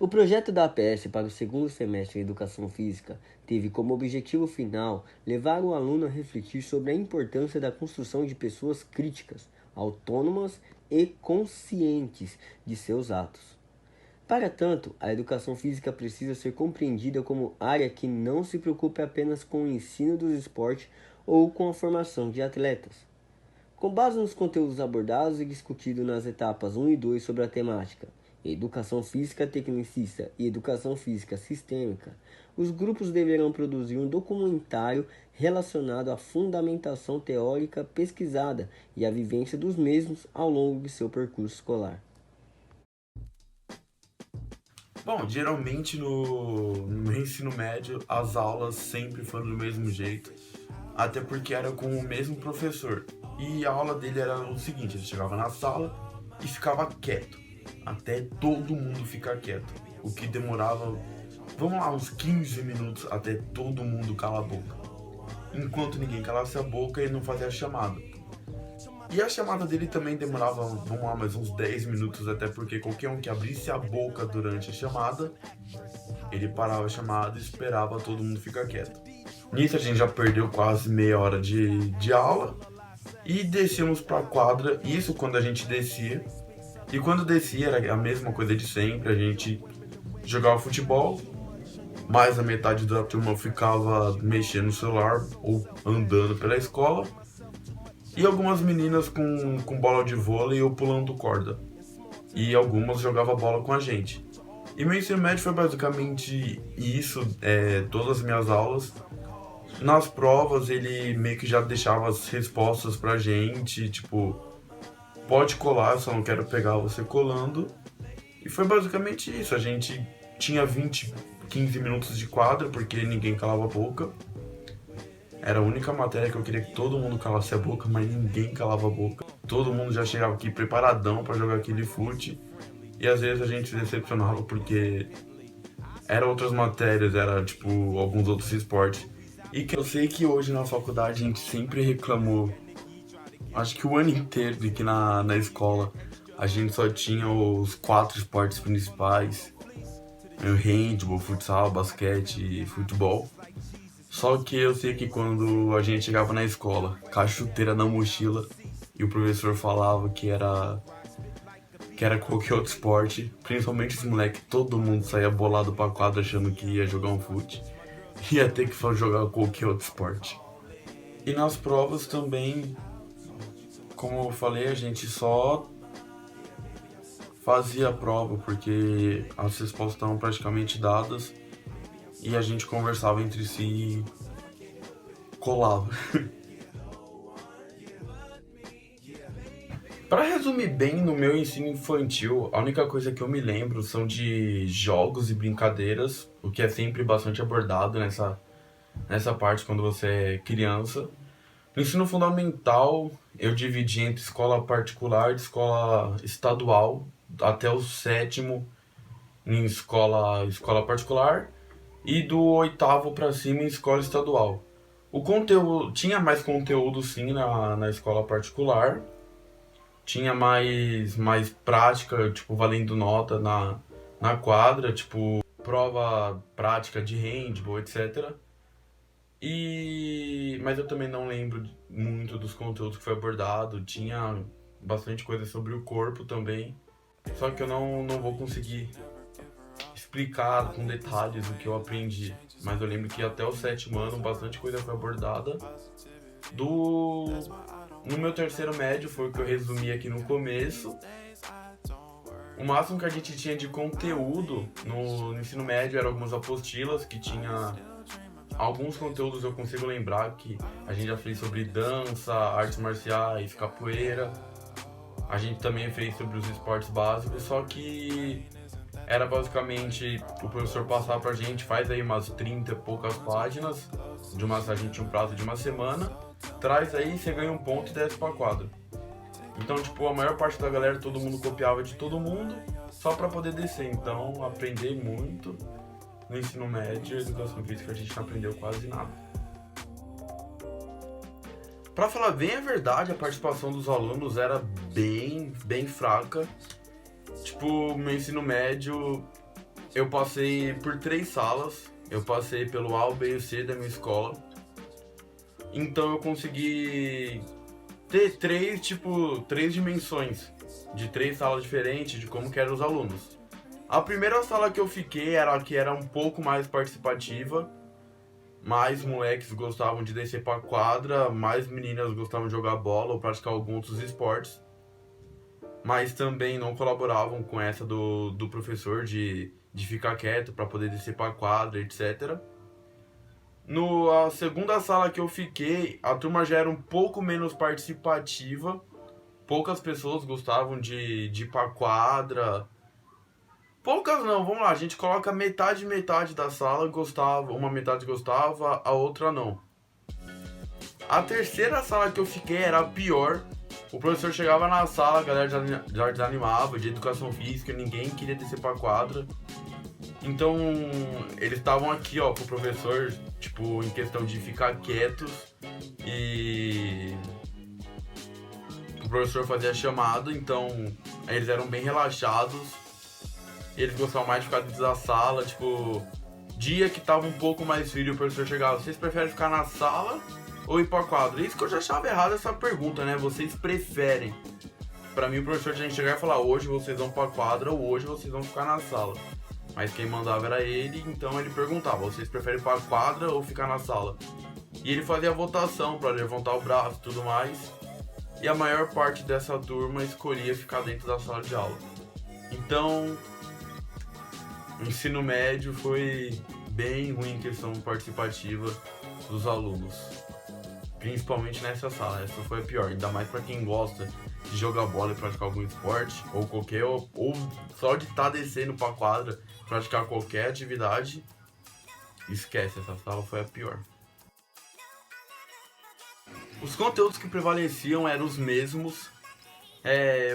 O projeto da APS para o segundo semestre em Educação Física teve como objetivo final levar o aluno a refletir sobre a importância da construção de pessoas críticas, autônomas e conscientes de seus atos. Para tanto, a educação física precisa ser compreendida como área que não se preocupe apenas com o ensino dos esportes ou com a formação de atletas. Com base nos conteúdos abordados e discutidos nas etapas 1 e 2 sobre a temática Educação Física Tecnicista e Educação Física Sistêmica, os grupos deverão produzir um documentário relacionado à fundamentação teórica pesquisada e à vivência dos mesmos ao longo de seu percurso escolar. Bom, geralmente no ensino médio as aulas sempre foram do mesmo jeito, até porque era com o mesmo professor. E a aula dele era o seguinte, ele chegava na sala e ficava quieto, até todo mundo ficar quieto, o que demorava, vamos lá, uns 15 minutos até todo mundo calar a boca. Enquanto ninguém calasse a boca, ele não fazia a chamada. E a chamada dele também demorava, vamos lá, mais uns 10 minutos, até porque qualquer um que abrisse a boca durante a chamada, ele parava a chamada e esperava todo mundo ficar quieto. Nisso a gente já perdeu quase meia hora de aula e descemos para a quadra, isso quando a gente descia. E quando descia era a mesma coisa de sempre, a gente jogava futebol, mais a metade da turma ficava mexendo no celular ou andando pela escola. E algumas meninas com bola de vôlei ou pulando corda. E algumas jogavam bola com a gente. E meu ensino médio foi basicamente isso, todas as minhas aulas. Nas provas ele meio que já deixava as respostas pra gente, tipo, pode colar, eu só não quero pegar você colando. E foi basicamente isso, a gente tinha 15 minutos de quadra, porque ninguém calava a boca. Era a única matéria que eu queria que todo mundo calasse a boca, mas ninguém calava a boca. Todo mundo já chegava aqui preparadão pra jogar aquele fute. E às vezes a gente se decepcionava porque eram outras matérias, era tipo alguns outros esportes. E que eu sei que hoje na faculdade a gente sempre reclamou, acho que o ano inteiro, de que na escola a gente só tinha os 4 esportes principais: handball, futsal, basquete e futebol. Só que eu sei que quando a gente chegava na escola, com a chuteira na mochila, e o professor falava que era qualquer outro esporte, principalmente os moleques, todo mundo saía bolado pra quadra achando que ia jogar um fute, ia ter que jogar qualquer outro esporte. E nas provas também, como eu falei, a gente só fazia a prova porque as respostas estavam praticamente dadas e a gente conversava entre si e colava. Para resumir bem, no meu ensino infantil, a única coisa que eu me lembro são de jogos e brincadeiras, o que é sempre bastante abordado nessa parte quando você é criança. No ensino fundamental, eu dividi entre escola particular e escola estadual, até o 7º em escola particular e do 8º para cima em escola estadual. O conteúdo tinha mais conteúdo sim na escola particular, tinha mais prática, tipo, valendo nota na quadra, tipo, prova prática de handball, etc. Mas eu também não lembro muito dos conteúdos que foi abordado, tinha bastante coisa sobre o corpo também, só que eu não vou conseguir explicar com detalhes o que eu aprendi, mas eu lembro que até o 7º ano bastante coisa foi abordada. No meu terceiro médio, foi o que eu resumi aqui no começo. O máximo que a gente tinha de conteúdo no ensino médio eram algumas apostilas que tinha alguns conteúdos, eu consigo lembrar que a gente já fez sobre dança, artes marciais, capoeira. A gente também fez sobre os esportes básicos, só que era basicamente o professor passar pra gente, faz aí umas 30 e poucas páginas, a gente tinha um prazo de uma semana, traz aí, você ganha um ponto e desce pra quadra. Então, tipo, a maior parte da galera, todo mundo copiava de todo mundo, só pra poder descer. Então, aprender muito no ensino médio, educação física, a gente não aprendeu quase nada. Pra falar bem a verdade, a participação dos alunos era bem fraca. Tipo, meu ensino médio, eu passei por 3 salas. Eu passei pelo A, o B e o C da minha escola. Então eu consegui ter três dimensões de 3 salas diferentes de como que eram os alunos. A primeira sala que eu fiquei era a que era um pouco mais participativa. Mais moleques gostavam de descer pra quadra, mais meninas gostavam de jogar bola ou praticar alguns outros esportes. Mas também não colaboravam com essa do professor de ficar quieto para poder descer pra quadra, etc. A segunda sala que eu fiquei, a turma já era um pouco menos participativa. Poucas pessoas gostavam de ir pra quadra. Poucas não, vamos lá, a gente coloca metade da sala gostava, uma metade gostava, a outra não. A terceira sala que eu fiquei era a pior. O professor chegava na sala, a galera já desanimava, de educação física, ninguém queria descer pra quadra. Então, eles estavam aqui, ó, com o professor, tipo, em questão de ficar quietos e o professor fazia chamada, então eles eram bem relaxados. Eles gostavam mais de ficar dentro da sala, tipo, dia que tava um pouco mais frio, o professor chegava, vocês preferem ficar na sala ou ir pra quadra? Isso que eu já achava errado essa pergunta, né? Vocês preferem? Pra mim o professor tinha que chegar e falar, hoje vocês vão pra quadra ou hoje vocês vão ficar na sala. Mas quem mandava era ele, então ele perguntava, vocês preferem ir pra quadra ou ficar na sala? E ele fazia a votação pra levantar o braço e tudo mais. E a maior parte dessa turma escolhia ficar dentro da sala de aula. Então, o ensino médio foi bem ruim em questão participativa dos alunos. Principalmente nessa sala, essa foi a pior. Ainda mais pra quem gosta de jogar bola e praticar algum esporte, ou só de estar descendo pra quadra, praticar qualquer atividade. Esquece, essa sala foi a pior. Os conteúdos que prevaleciam eram os mesmos.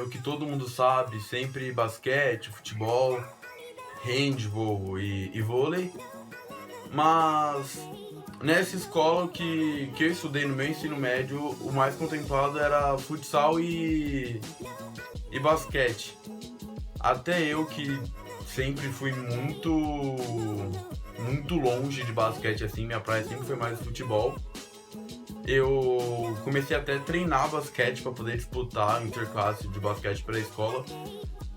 O que todo mundo sabe, sempre basquete, futebol, handball e vôlei. Mas nessa escola que eu estudei no meu ensino médio, o mais contemplado era futsal e basquete. Até eu que sempre fui muito longe de basquete, assim, minha praia sempre foi mais futebol. Eu comecei até a treinar basquete para poder disputar interclasse de basquete pela escola,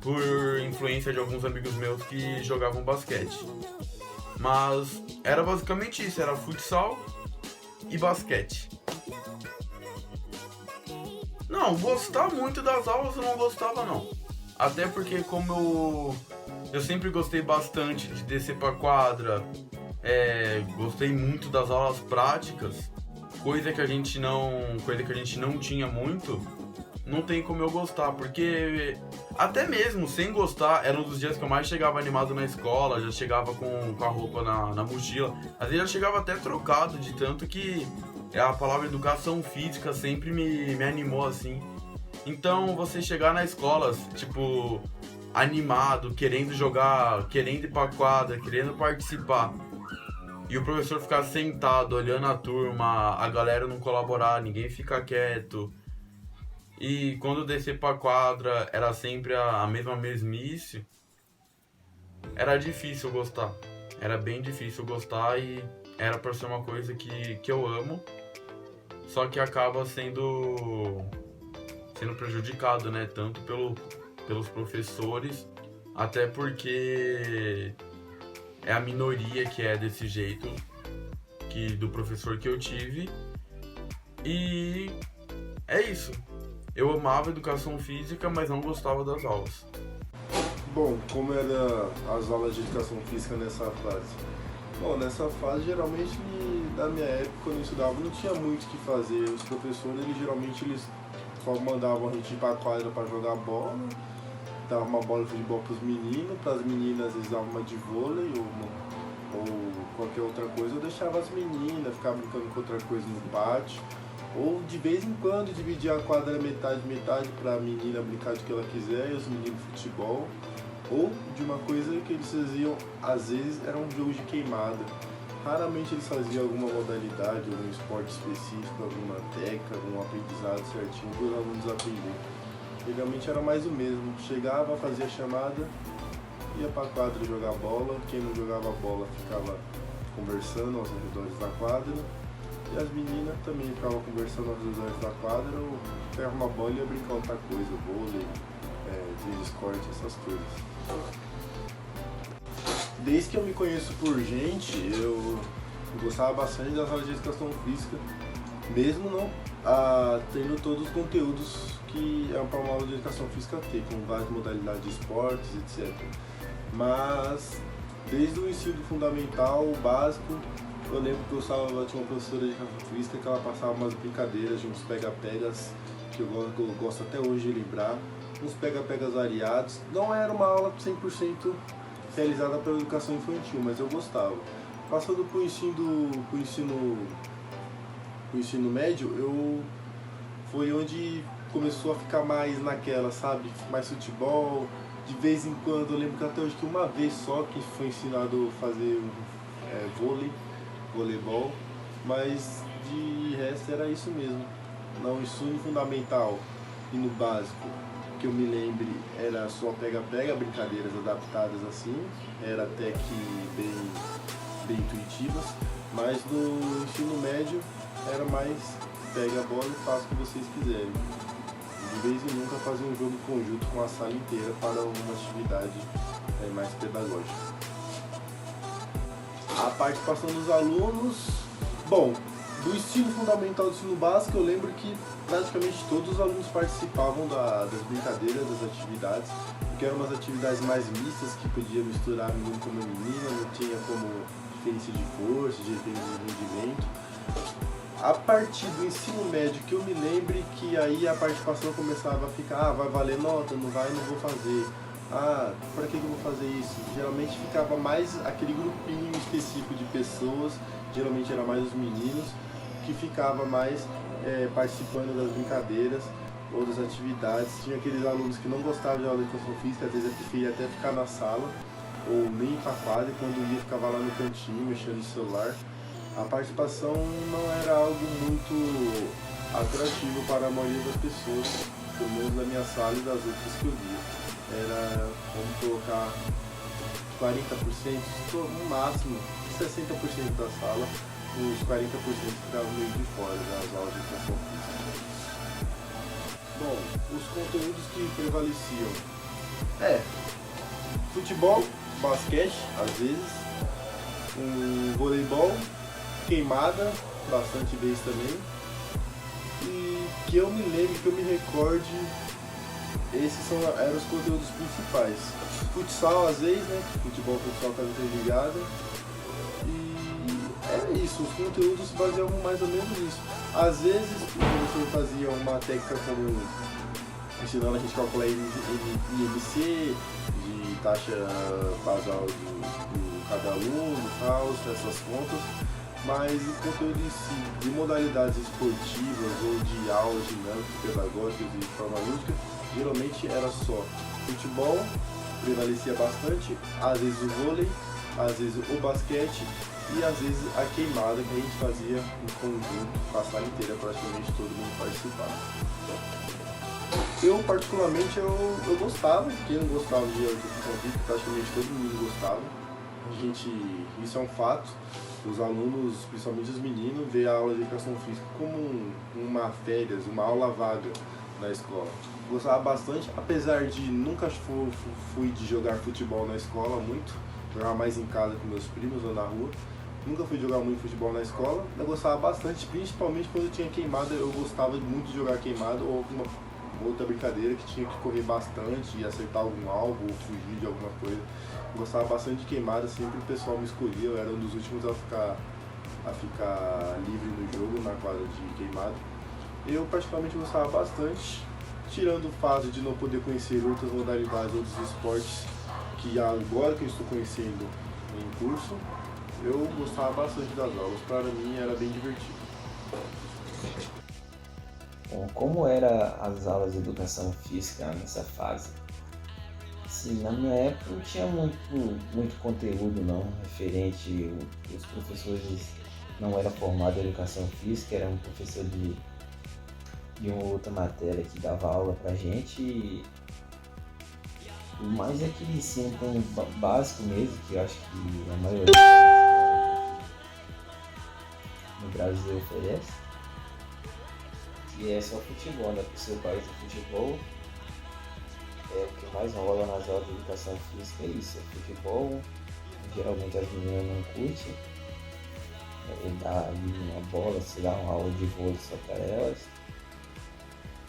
por influência de alguns amigos meus que jogavam basquete. Mas era basicamente isso, era futsal e basquete. Não, gostar muito das aulas eu não gostava não. Até porque como eu sempre gostei bastante de descer pra quadra, gostei muito das aulas práticas, coisa que a gente não tinha muito, não tem como eu gostar, porque até mesmo sem gostar, era um dos dias que eu mais chegava animado na escola, já chegava com a roupa na mochila, às vezes já chegava até trocado, de tanto que a palavra educação física sempre me animou assim. Então você chegar na escola, tipo, animado, querendo jogar, querendo ir pra quadra, querendo participar, e o professor ficar sentado, olhando a turma, a galera não colaborar, ninguém ficar quieto. E quando descer pra quadra era sempre a mesma mesmice, era difícil gostar. Era bem difícil gostar e era pra ser uma coisa que eu amo, só que acaba sendo prejudicado, né? Tanto pelos professores, até porque é a minoria que é desse jeito, do professor que eu tive. E é isso. Eu amava educação física, mas não gostava das aulas. Bom, como eram as aulas de educação física nessa fase? Bom, nessa fase, geralmente, na minha época, quando eu estudava, não tinha muito o que fazer. Os professores, eles só mandavam a gente ir pra quadra pra jogar bola, dava uma bola de futebol pros meninos, pras meninas eles davam uma de vôlei ou qualquer outra coisa. Eu deixava as meninas ficar brincando com outra coisa no pátio. Ou de vez em quando dividir a quadra metade pra menina brincar do que ela quiser e os meninos futebol. Ou de uma coisa que eles faziam, às vezes era um jogo de queimada. Raramente eles faziam alguma modalidade, algum esporte específico, alguma técnica, algum aprendizado certinho para os alunos aprenderem. Geralmente era mais o mesmo, chegava, fazia a chamada, ia pra quadra jogar bola, quem não jogava bola ficava conversando aos redores da quadra, e as meninas também ficavam conversando aos redores da quadra, ou pegava uma bola e ia brincar outra coisa, vôlei, tênis, corte, essas coisas. Desde que eu me conheço por gente, eu gostava bastante das aulas de educação física, mesmo não tendo todos os conteúdos que é para uma aula de educação física ter, com várias modalidades de esportes, etc. Mas desde o ensino fundamental, o básico, eu lembro que eu tinha uma professora de educação física que ela passava umas brincadeiras de uns pega-pegas, que eu gosto até hoje de lembrar, uns pega-pegas variados. Não era uma aula 100% realizada pela educação infantil, mas eu gostava. Passando para o ensino médio, foi onde começou a ficar mais naquela, sabe? Mais futebol, de vez em quando, eu lembro que até hoje que uma vez só que foi ensinado a fazer voleibol, mas de resto era isso mesmo. No ensino fundamental e no básico, que eu me lembre, era só pega-pega, brincadeiras adaptadas assim, era até que bem intuitivas, mas no ensino médio era mais pega a bola e faça o que vocês quiserem. De vez em nunca fazer um jogo conjunto com a sala inteira para uma atividade mais pedagógica. A participação dos alunos, bom, do ensino fundamental e do ensino básico, eu lembro que praticamente todos os alunos participavam das brincadeiras, das atividades, porque eram umas atividades mais mistas, que podia misturar menino com menina, não tinha como diferença de força, de rendimento. A partir do ensino médio, que eu me lembre que aí a participação começava a ficar, vai valer nota, não vai, não vou fazer. Para que eu vou fazer isso? Geralmente ficava mais aquele grupinho específico de pessoas, geralmente era mais os meninos, que ficava mais participando das brincadeiras ou das atividades. Tinha aqueles alunos que não gostavam de aula de educação física, às vezes preferia até ficar na sala, ou nem ir para a quadra, e quando ia ficava lá no cantinho, mexendo no celular. A participação não era algo muito atrativo para a maioria das pessoas, pelo menos da minha sala e das outras que eu via. Era, vamos colocar, 40%, no máximo 60% da sala, os 40% ficavam meio de fora das aulas de educação física. Bom, os conteúdos que prevaleciam futebol, basquete, às vezes, voleibol, queimada, bastante vez também, e que eu me lembre, que eu me recorde, esses eram os conteúdos principais. Futsal às vezes, né? Futsal tá interligado, e era isso, os conteúdos se baseavam mais ou menos nisso. Às vezes o professor fazia uma técnica como ensinando a gente a calcular IMC, de taxa basal de cada aluno, tal, essas contas. Mas o conteúdo em si, de modalidades esportivas ou de aulas dinâmicas, pedagógicas e de forma lúdica, geralmente era só futebol, prevalecia bastante, às vezes o vôlei, às vezes o basquete e às vezes a queimada, que a gente fazia em conjunto, com a sala inteira, praticamente todo mundo participava. Eu particularmente eu gostava, quem não gostava de educação física, praticamente todo mundo gostava. Isso é um fato. Os alunos, principalmente os meninos, veem a aula de educação física como uma férias, uma aula vaga na escola. Gostava bastante, apesar de nunca fui de jogar futebol na escola muito, jogava mais em casa com meus primos ou na rua. Nunca fui jogar muito futebol na escola, mas gostava bastante, principalmente quando eu tinha queimada. Eu gostava muito de jogar queimada ou alguma outra brincadeira que tinha que correr bastante e acertar algum alvo ou fugir de alguma coisa. Eu gostava bastante de queimada, sempre o pessoal me escolhia, eu era um dos últimos a ficar livre no jogo, na quadra de queimada. Eu particularmente gostava bastante, tirando o fato de não poder conhecer outras modalidades, outros esportes, que agora que eu estou conhecendo em curso, eu gostava bastante das aulas, para mim era bem divertido. Bom, como eram as aulas de educação física nessa fase? Sim, na minha época não tinha muito conteúdo não, referente, os professores não eram formados em educação física, era um professor de uma outra matéria que dava aula pra gente O mais é que eles sentem básico mesmo, que eu acho que a maioria das escolas no Brasil oferece, que é só futebol, né? Porque o seu país de futebol é o que mais rola nas aulas de educação física, é isso, é futebol. Geralmente as meninas não curtem, dá ali uma bola, se dá uma aula de vôlei só para elas,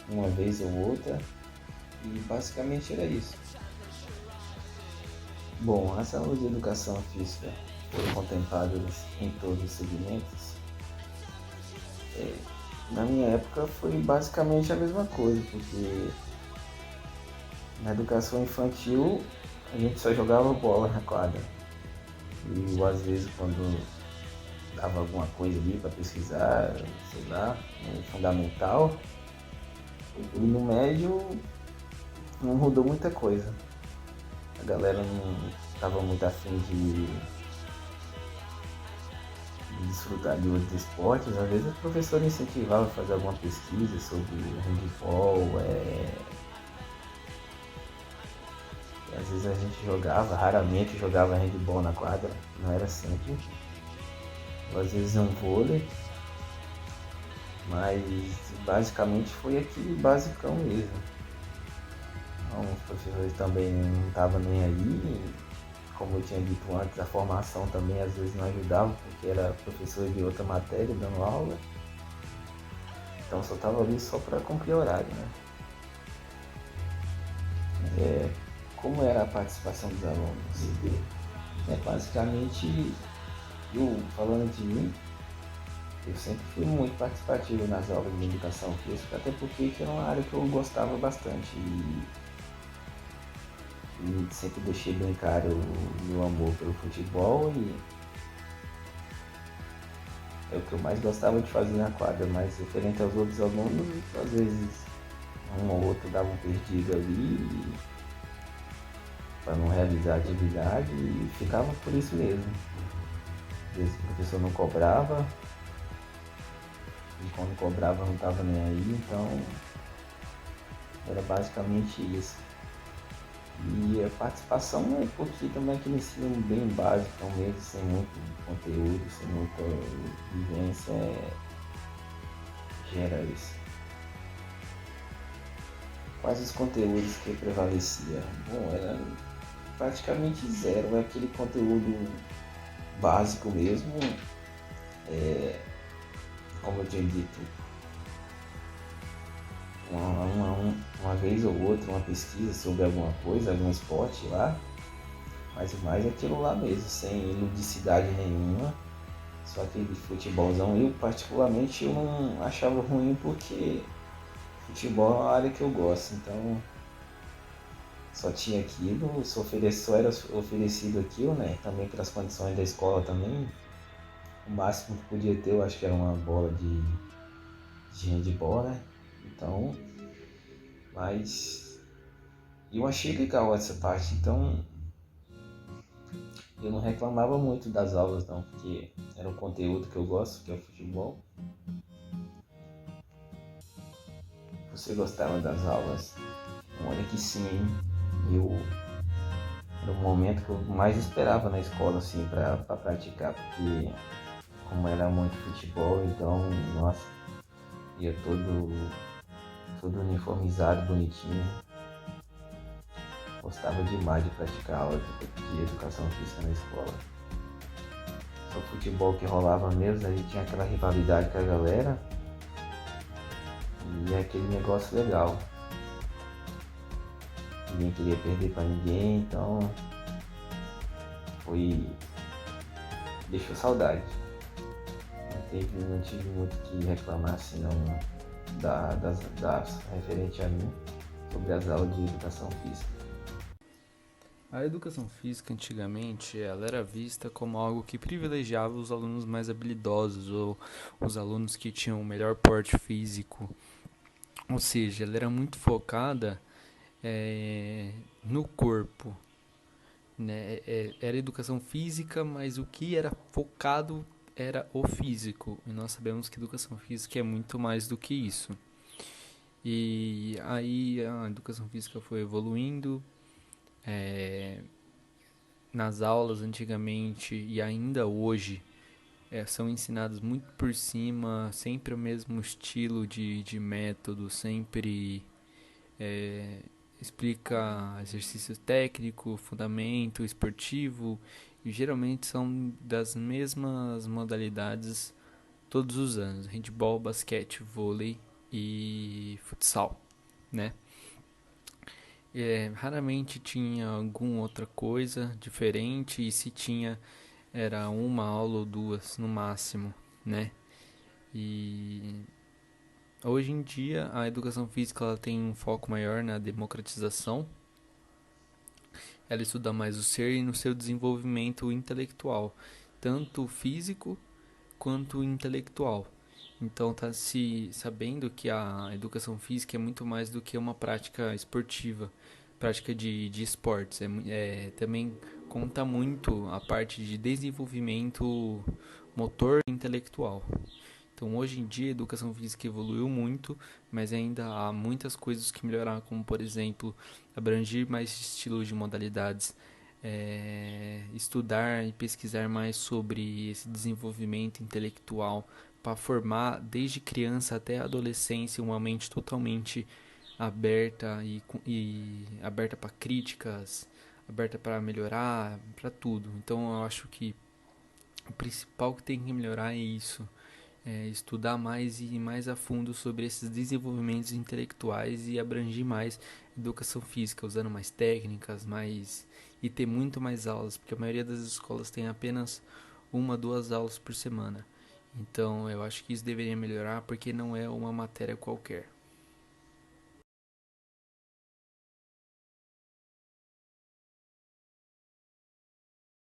uma vez ou outra, e basicamente era isso. Bom, as aulas de educação física foram contempladas em todos os segmentos. Na minha época foi basicamente a mesma coisa, porque na educação infantil a gente só jogava bola na quadra. E às vezes quando dava alguma coisa ali para pesquisar, sei lá, no fundamental, e no médio não mudou muita coisa. A galera não estava muito afim de desfrutar de outros esportes. Às vezes o professor incentivava a fazer alguma pesquisa sobre handebol, às vezes a gente jogava, raramente jogava handebol na quadra, não era sempre. Ou às vezes um vôlei, mas basicamente foi aquele basicão mesmo. Então, os professores também não estavam nem aí, como eu tinha dito antes, a formação também às vezes não ajudava, porque era professor de outra matéria dando aula, então só estava ali só para cumprir horário, né? Como era a participação dos alunos? Basicamente, eu falando de mim, eu sempre fui muito participativo nas aulas de educação física, até porque era uma área que eu gostava bastante e sempre deixei bem claro o meu amor pelo futebol, e é o que eu mais gostava de fazer na quadra, mas referente aos outros alunos, às vezes um ou outro dava um perdido ali para não realizar a atividade e ficava por isso mesmo. Às vezes o professor não cobrava, e quando cobrava não estava nem aí, então era basicamente isso. E a participação é porque também aquele ensino bem básico, então mesmo sem muito conteúdo, sem muita vivência, gera isso. Quais os conteúdos que prevalecia? Bom, era praticamente zero, é aquele conteúdo básico mesmo, como eu tinha dito, uma vez ou outra, uma pesquisa sobre alguma coisa, algum esporte lá, mas o mais é aquilo lá mesmo, sem ludicidade nenhuma, só aquele futebolzão. Eu particularmente eu não achava ruim, porque futebol é uma área que eu gosto, então só tinha aquilo, só era oferecido aquilo, né? Também pelas condições da escola também. O máximo que podia ter, eu acho que era uma bola de handebol, né? Então, mas eu achei legal essa parte, então eu não reclamava muito das aulas não, porque era um conteúdo que eu gosto, que é o futebol. Você gostava das aulas? Olha que sim, hein? Era o momento que eu mais esperava na escola, assim, pra praticar, porque como era muito futebol, então, nossa, ia todo uniformizado, bonitinho. Gostava demais de praticar aula de educação física na escola. Só futebol que rolava mesmo, a gente tinha aquela rivalidade com a galera, e é aquele negócio legal. Ninguém queria perder pra ninguém, então deixou saudade. Não tive muito que reclamar assim não, das referente a mim sobre as aulas de educação física. A educação física antigamente ela era vista como algo que privilegiava os alunos mais habilidosos ou os alunos que tinham o melhor porte físico, ou seja, ela era muito focada no corpo, né? Era educação física, mas o que era focado era o físico, e nós sabemos que educação física é muito mais do que isso. E aí a educação física foi evoluindo, Nas aulas antigamente e ainda hoje são ensinados muito por cima, sempre o mesmo estilo de método, sempre explica exercício técnico, fundamento, esportivo, e geralmente são das mesmas modalidades todos os anos: handball, basquete, vôlei e futsal, né? Raramente tinha alguma outra coisa diferente, e se tinha era uma aula ou duas no máximo, né? E hoje em dia a educação física ela tem um foco maior na democratização. Ela estuda mais o ser e no seu desenvolvimento intelectual, tanto físico quanto intelectual. Então tá se sabendo que a educação física é muito mais do que uma prática esportiva, prática de esportes. Também conta muito a parte de desenvolvimento motor e intelectual. Então hoje em dia a educação física evoluiu muito, mas ainda há muitas coisas que melhorar, como por exemplo, abranger mais estilos de modalidades, estudar e pesquisar mais sobre esse desenvolvimento intelectual para formar desde criança até a adolescência uma mente totalmente aberta e aberta para críticas, aberta para melhorar, para tudo. Então eu acho que o principal que tem que melhorar é isso. Estudar mais e ir mais a fundo sobre esses desenvolvimentos intelectuais e abranger mais educação física, usando mais técnicas, e ter muito mais aulas, porque a maioria das escolas tem apenas 1, 2 aulas por semana. Então eu acho que isso deveria melhorar, porque não é uma matéria qualquer.